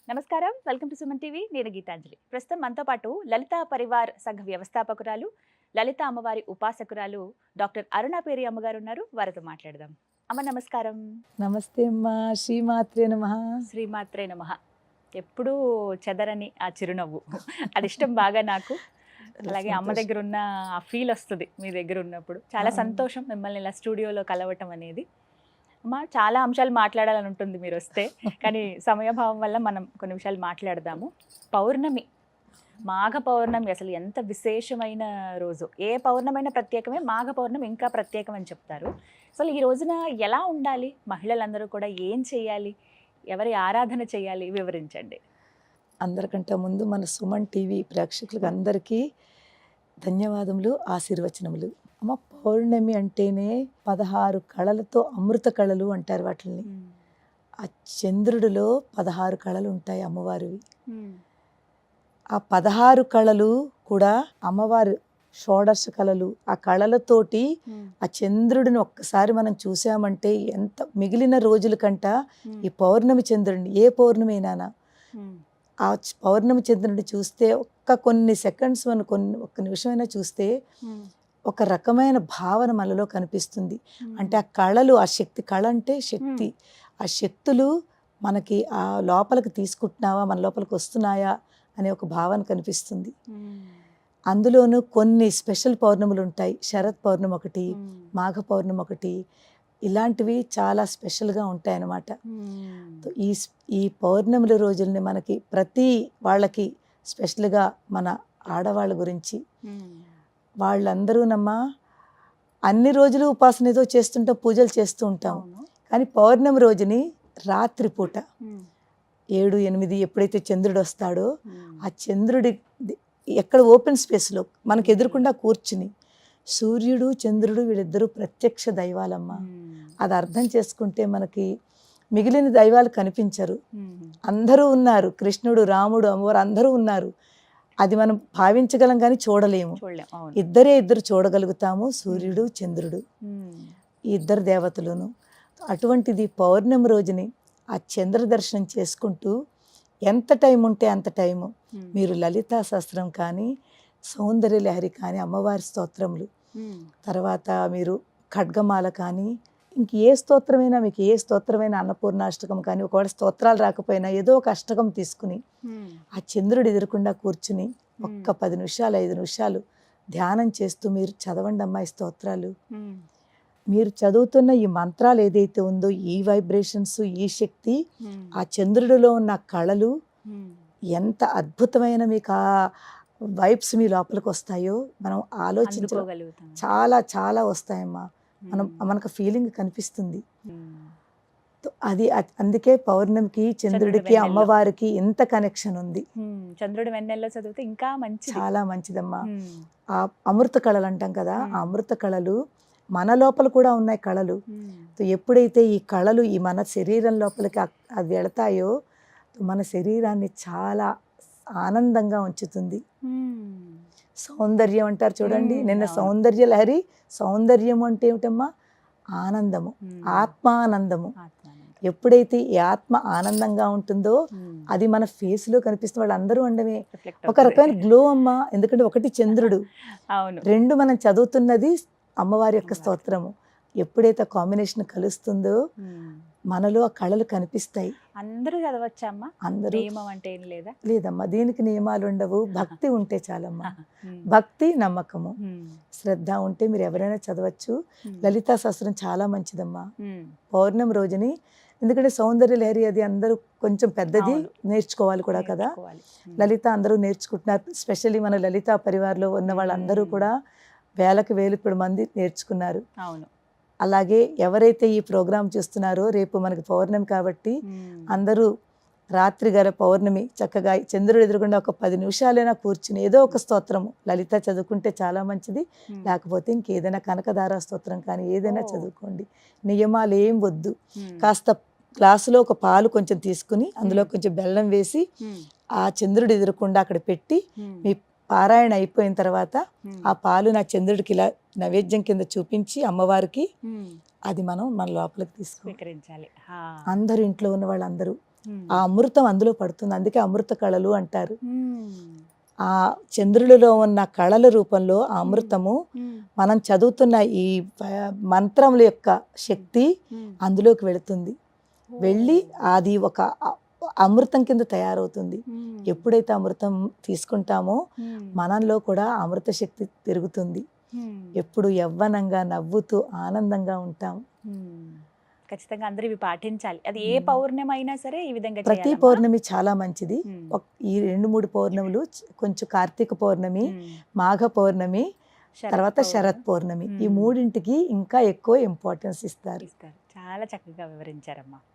నమస్కారం, welcome to Suman TV. నేను గీతాంజలి. ప్రస్తుతం మనతో పాటు లలిత పరివార్ సంఘ వ్యవస్థాపకురాలు, లలిత అమ్మవారి ఉపాసకురాలు డాక్టర్ అరుణ పేరి అమ్మగారు ఉన్నారు. వారితో మాట్లాడదాం. అమ్మ నమస్కారం. నమస్తే అమ్మా. శ్రీమాత్రే నమః. శ్రీమాత్రే నమః. ఎప్పుడూ చెదరని ఆ చిరునవ్వు అది ఇష్టం బాగా నాకు. అలాగే అమ్మ దగ్గర ఉన్న ఆ ఫీల్ వస్తుంది మీ దగ్గర ఉన్నప్పుడు. చాలా సంతోషం మిమ్మల్ని ఇలా స్టూడియోలో కలవటం అనేది. అమ్మ, చాలా అంశాలు మాట్లాడాలని ఉంటుంది మీరు వస్తే, కానీ సమయభావం వల్ల మనం కొన్ని విషయాలు మాట్లాడదాము. పౌర్ణమి, మాఘ పౌర్ణమి అసలు ఎంత విశేషమైన రోజు. ఏ పౌర్ణమైన ప్రత్యేకమే, మాఘ పౌర్ణమి ఇంకా ప్రత్యేకం అని చెప్తారు. అసలు ఈ రోజున ఎలా ఉండాలి, మహిళలందరూ కూడా ఏం చేయాలి, ఎవరి ఆరాధన చేయాలి, వివరించండి. అందరికంటే ముందు మన సుమన్ టీవీ ప్రేక్షకులకు అందరికీ ధన్యవాదములు, ఆశీర్వచనములు. అమ్మ, పౌర్ణమి అంటేనే 16 కళలతో అమృత కళలు అంటారు వాటిని. ఆ చంద్రుడిలో 16 కళలు ఉంటాయి అమ్మవారివి. ఆ 16 కళలు కూడా అమ్మవారు షోడశ కళలు. ఆ కళలతోటి ఆ చంద్రుడిని ఒక్కసారి మనం చూసామంటే ఎంత మిగిలిన రోజుల కంట ఈ పౌర్ణమి చంద్రుడిని, ఏ పౌర్ణమి అయినా ఆ పౌర్ణమి చంద్రుడిని చూస్తే కొన్ని సెకండ్స్ మనం ఒక్క నిమిషమైనా చూస్తే ఒక రకమైన భావన మనలో కనిపిస్తుంది. అంటే ఆ కళలు, ఆ శక్తి, కళ అంటే శక్తి, ఆ శక్తులు మనకి ఆ లోపలికి తీసుకుంటున్నావా, మన లోపలికి వస్తున్నాయా అనే ఒక భావన కనిపిస్తుంది. అందులోనూ కొన్ని స్పెషల్ పౌర్ణములు ఉంటాయి. శరత్ పౌర్ణమి ఒకటి, మాఘ పౌర్ణమి ఒకటి, ఇలాంటివి చాలా స్పెషల్గా ఉంటాయి అన్నమాట. ఈ పౌర్ణముల రోజుల్ని మనకి ప్రతి వాళ్ళకి స్పెషల్గా మన ఆడవాళ్ళ గురించి వాళ్ళందరూనమ్మా అన్ని రోజులు ఉపాసన ఏదో చేస్తుంటాం, పూజలు చేస్తూ ఉంటాం. కానీ పౌర్ణమి రోజుని రాత్రిపూట 7, 8 ఎప్పుడైతే చంద్రుడు వస్తాడో ఆ చంద్రుడి ఎక్కడ ఓపెన్ స్పేస్లో మనకు ఎదురుకుండా కూర్చుని, సూర్యుడు చంద్రుడు వీళ్ళిద్దరూ ప్రత్యక్ష దైవాలమ్మ. అది అర్థం చేసుకుంటే మనకి మిగిలిన దైవాలు కనిపించరు. అందరూ ఉన్నారు, కృష్ణుడు, రాముడు, అమ్మవారు అందరూ ఉన్నారు. అది మనం భావించగలం కానీ చూడలేము. ఇద్దరు చూడగలుగుతాము, సూర్యుడు చంద్రుడు, ఈ ఇద్దరు దేవతలును. అటువంటిది పౌర్ణమి రోజుని ఆ చంద్ర దర్శనం చేసుకుంటూ ఎంత టైం ఉంటే అంత టైము మీరు లలితా సహస్రం కానీ, సౌందర్య లహరి కానీ, అమ్మవారి స్తోత్రములు, తర్వాత మీరు ఖడ్గమాల కానీ, ఇంక ఏ స్తోత్రమైనా, మీకు ఏ స్తోత్రమైనా, అన్నపూర్ణాష్టకం కానీ, ఒకవేళ స్తోత్రాలు రాకపోయినా ఏదో ఒక అష్టకం తీసుకుని ఆ చంద్రుడు ఎదురకుండా కూర్చుని ఒక్క 10 నిమిషాలు 5 నిమిషాలు ధ్యానం చేస్తూ మీరు చదవండి అమ్మాయి స్తోత్రాలు. మీరు చదువుతున్న ఈ మంత్రాలు ఏదైతే ఉందో, ఈ వైబ్రేషన్స్, ఈ శక్తి, ఆ చంద్రుడిలో ఉన్న కళలు ఎంత అద్భుతమైన మీకు ఆ వైబ్స్ మీ లోపలికి వస్తాయో మనం ఆలోచించగలుగుతాం. చాలా చాలా వస్తాయమ్మా. మనకు ఫీలింగ్ కనిపిస్తుంది. అది అందుకే పౌర్ణమికి, చంద్రుడికి, అమ్మవారికి ఎంత కనెక్షన్ ఉంది. చంద్రుడి వెన్నెల్లో చదివితే ఇంకా మంచి, చాలా మంచిదమ్మా. ఆ అమృత కళలు అంటాం కదా, ఆ అమృత కళలు మన లోపల కూడా ఉన్నాయి కళలు. ఎప్పుడైతే ఈ కళలు ఈ మన శరీరం లోపలికి అది వెళతాయో మన శరీరాన్ని చాలా ఆనందంగా ఉంచుతుంది. సౌందర్యం అంటారు చూడండి, నిన్న సౌందర్య లహరి. సౌందర్యం అంటే ఏమిటమ్మా? ఆనందము, ఆత్మానందము. ఎప్పుడైతే ఈ ఆత్మ ఆనందంగా ఉంటుందో అది మన ఫేస్లో కనిపిస్తుంది. వాళ్ళందరూ ఉండమే ఒక రకమైన గ్లో అమ్మా. ఎందుకంటే ఒకటి చంద్రుడు, రెండు మనం చదువుతున్నది అమ్మవారి యొక్క స్తోత్రము. ఎప్పుడైతే కాంబినేషన్ కలుస్తుందో మనలో ఆ కళలు కనిపిస్తాయి. అందరూ చదవచ్చమ్మా? అందరూ నియమం అంటే ఏం లేదా? లేదమ్మా, దీనికి నియమాలు ఉండవు. భక్తి ఉంటే చాలమ్మా. భక్తి, నమ్మకము, శ్రద్ధ ఉంటే మీరు ఎవరైనా చదవచ్చు. లలితా సహస్రం చాలా మంచిదమ్మా పౌర్ణమి రోజుని. ఎందుకంటే సౌందర్య లహరి అది అందరూ కొంచెం పెద్దది, నేర్చుకోవాలి కూడా కదా. లలిత అందరూ నేర్చుకుంటున్నారు. స్పెషల్లీ మన లలితా పరివార్లో ఉన్న వాళ్ళందరూ కూడా వేలకు వేలు ఇప్పుడు మంది నేర్చుకున్నారు. అవును. అలాగే ఎవరైతే ఈ ప్రోగ్రాం చూస్తున్నారో, రేపు మనకి పౌర్ణమి కాబట్టి అందరూ రాత్రి గల పౌర్ణమి చక్కగా చంద్రుడు ఎదురుగుండా ఒక 10 నిమిషాలైనా కూర్చుని ఏదో ఒక స్తోత్రము లలిత చదువుకుంటే చాలా మంచిది. లేకపోతే ఇంకేదైనా కనకదార స్తోత్రం కానీ ఏదైనా చదువుకోండి. నియమాలు ఏం వద్దు. కాస్త గ్లాసులో ఒక పాలు కొంచెం తీసుకుని అందులో కొంచెం బెల్లం వేసి ఆ చంద్రుడు ఎదురకుండా అక్కడ పెట్టి మీ పారాయణ అయిపోయిన తర్వాత ఆ పాలు నా చంద్రుడికి ఇలా నైవేద్యం కింద చూపించి అమ్మవారికి అది మనం మన లోపలికి తీసుకుంటాం. అందరూ ఇంట్లో ఉన్న వాళ్ళందరూ ఆ అమృతం అందులో పడుతుంది. అందుకే అమృత కళలు అంటారు. ఆ చంద్రుడిలో ఉన్న కళల రూపంలో ఆ అమృతము మనం చదువుతున్న ఈ మంత్రముల యొక్క శక్తి అందులోకి వెళుతుంది. వెళ్ళి అది ఒక అమృతం కింద తయారవుతుంది. ఎప్పుడైతే అమృతం తీసుకుంటామో మనంలో కూడా అమృత శక్తి పెరుగుతుంది. ఎప్పుడు యవ్వనంగా నవ్వుతూ ఆనందంగా ఉంటాం. ఖచ్చితంగా అందరూ ఇవి పాటించాలి. అది ఏ పౌర్ణమి అయినా సరే ఈ విధంగా ప్రతి చేయాలమ్మా? పౌర్ణమి చాలా మంచిది. ఈ 2-3 పౌర్ణములు కొంచెం కార్తీక పౌర్ణమి, మాఘ పౌర్ణమి, తర్వాత శరత్ పౌర్ణమి, ఈ మూడింటికి ఇంకా ఎక్కువ ఇంపార్టెన్స్ ఇస్తారు. చాలా చక్కగా వివరించారమ్మా.